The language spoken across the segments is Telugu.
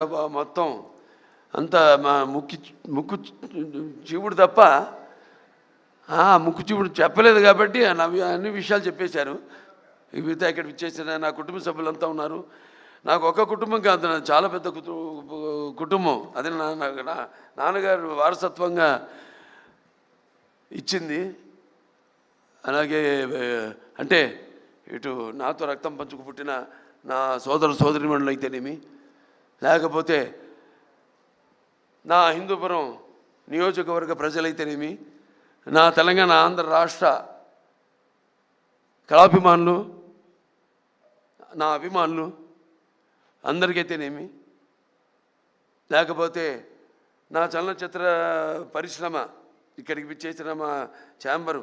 మొత్తం అంతా మా ముక్కు చీవుడు తప్ప ముక్కు చీవుడు చెప్పలేదు కాబట్టి అన్ని విషయాలు చెప్పేశారు. మిగతా ఇక్కడ ఇచ్చేసిన నా కుటుంబ సభ్యులంతా ఉన్నారు. నాకు ఒక కుటుంబం కాదు, నాది చాలా పెద్ద కుటుంబం. అది నాన్నగారు వారసత్వంగా ఇచ్చింది. అలాగే అంటే ఇటు నాతో రక్తం పంచుకు పుట్టిన నా సోదరిమణులు అయితేనేమి, లేకపోతే నా హిందూపురం నియోజకవర్గ ప్రజలైతేనేమి, నా తెలంగాణ ఆంధ్ర రాష్ట్ర కళాభిమానులు, నా అభిమానులు అందరికైతేనేమి, లేకపోతే నా చలనచిత్ర పరిశ్రమ ఇక్కడికి విచ్చేసిన మా ఛాంబరు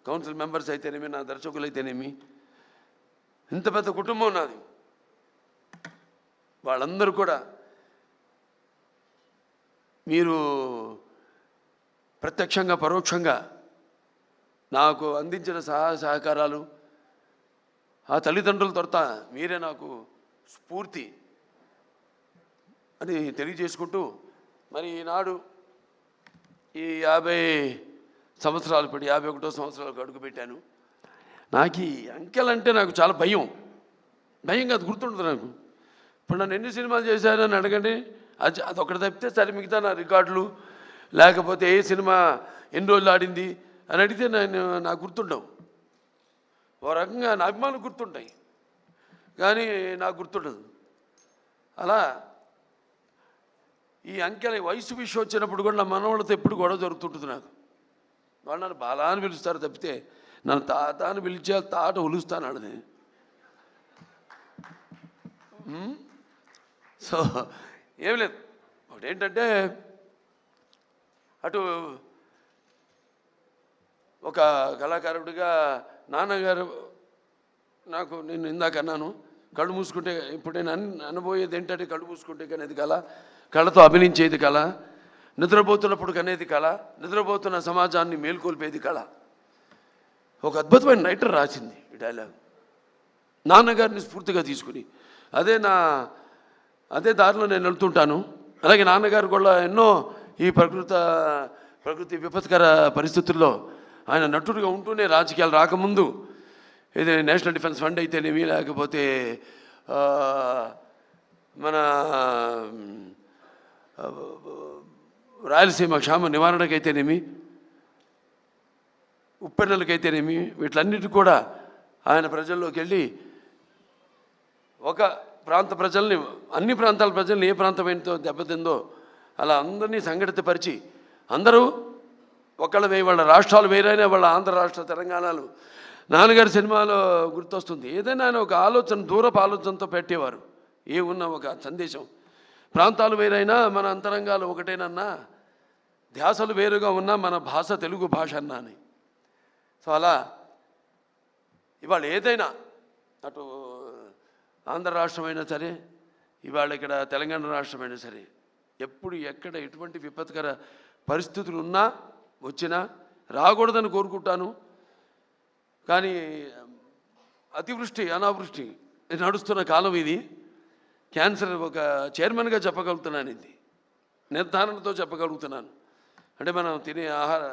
కౌన్సిల్ మెంబర్స్ అయితేనేమి, నా దర్శకులు అయితేనేమి, ఇంత పెద్ద కుటుంబం నాది. వాళ్ళందరూ కూడా మీరు ప్రత్యక్షంగా పరోక్షంగా నాకు అందించిన సహాయ సహకారాలు, ఆ తల్లిదండ్రుల తొరత మీరే నాకు స్ఫూర్తి అని తెలియజేసుకుంటూ, మరి ఈనాడు ఈ 50 సంవత్సరాలు పడి 51వ సంవత్సరాలకు అడుగుపెట్టాను. నాకు ఈ అంకెలంటే నాకు చాలా భయం కాదు, గుర్తుంటుంది నాకు. ఇప్పుడు నన్ను ఎన్ని సినిమాలు చేశానని అడగండి, అదొకటి తప్పితే సరే మిగతా నా రికార్డులు, లేకపోతే ఏ సినిమా ఎన్ని రోజులు ఆడింది అని అడిగితే నాకు గుర్తుండవు. ఓ రకంగా నా అభిమానులు గుర్తుంటాయి కానీ నాకు గుర్తుండదు. అలా ఈ అంకెల వయసు విషయం వచ్చినప్పుడు కూడా నా మనవాళ్ళతో ఎప్పుడు గొడవ జరుగుతుంటుంది. నాకు వాళ్ళు నన్ను బాలా అని పిలుస్తారు తప్పితే నన్ను తాత అని పిలిచే తాట ఒలుస్తాను ఆడని. సో ఏం లేదు, ఒకటి ఏంటంటే అటు ఒక కళాకారుడిగా నాన్నగారు నాకు, నేను ఇందాక అన్నాను, కళ్ళు మూసుకుంటే ఇప్పుడు నేను అనబోయేది ఏంటంటే కళ్ళు మూసుకుంటే కనేది కళ, కళతో అభినయించేది కళ, నిద్రపోతున్నప్పుడు కనేది కళ, నిద్రపోతున్న సమాజాన్ని మేల్కొల్పేది కళ. ఒక అద్భుతమైన రైటర్ రాసింది ఈ డైలాగ్, నాన్నగారిని స్ఫూర్తిగా తీసుకుని. అదే దారిలో నేను వెళ్తుంటాను. అలాగే నాన్నగారు కూడా ఎన్నో ఈ ప్రకృతి విపత్కర పరిస్థితుల్లో ఆయన నటుడిగా ఉంటూనే, రాజకీయాలు రాకముందు ఇది నేషనల్ డిఫెన్స్ ఫండ్ అయితేనేమి, లేకపోతే మన రాయలసీమ క్షామ నివారణకైతేనేమి, ఉప్పెన్నెలకైతేనేమి, వీటిలన్నిటి కూడా ఆయన ప్రజల్లోకి వెళ్ళి ఒక ప్రాంత ప్రజల్ని, అన్ని ప్రాంతాల ప్రజల్ని ఏ ప్రాంతం ఏంటో దెబ్బతిందో అలా అందరినీ సంఘటితపరిచి, అందరూ ఒకళ్ళ వాళ్ళ రాష్ట్రాలు వేరైనా వాళ్ళ ఆంధ్ర రాష్ట్ర తెలంగాణలు నాన్నగారి సినిమాలో గుర్తొస్తుంది. ఏదైనా ఆయన ఒక ఆలోచన, దూరపు ఆలోచనతో పెట్టేవారు. ఏ ఉన్న ఒక సందేశం, ప్రాంతాలు వేరైనా మన అంతరంగాలు ఒకటేనన్నా, ధ్యాసలు వేరుగా ఉన్నా మన భాష తెలుగు భాష అన్నా అని. సో అలా ఇవాళ ఏదైనా అటు ఆంధ్ర రాష్ట్రమైనా సరే, ఇవాళ ఇక్కడ తెలంగాణ రాష్ట్రమైనా సరే, ఎప్పుడు ఎక్కడ ఎటువంటి విపత్కర పరిస్థితులు ఉన్నా వచ్చినా రాకూడదని కోరుకుంటాను. కానీ అతివృష్టి అనావృష్టి నడుస్తున్న కాలం ఇది. క్యాన్సర్ ఒక చైర్మన్గా చెప్పగలుగుతున్నాను, ఇది నిర్ధారణతో చెప్పగలుగుతున్నాను. అంటే మనం తినే ఆహార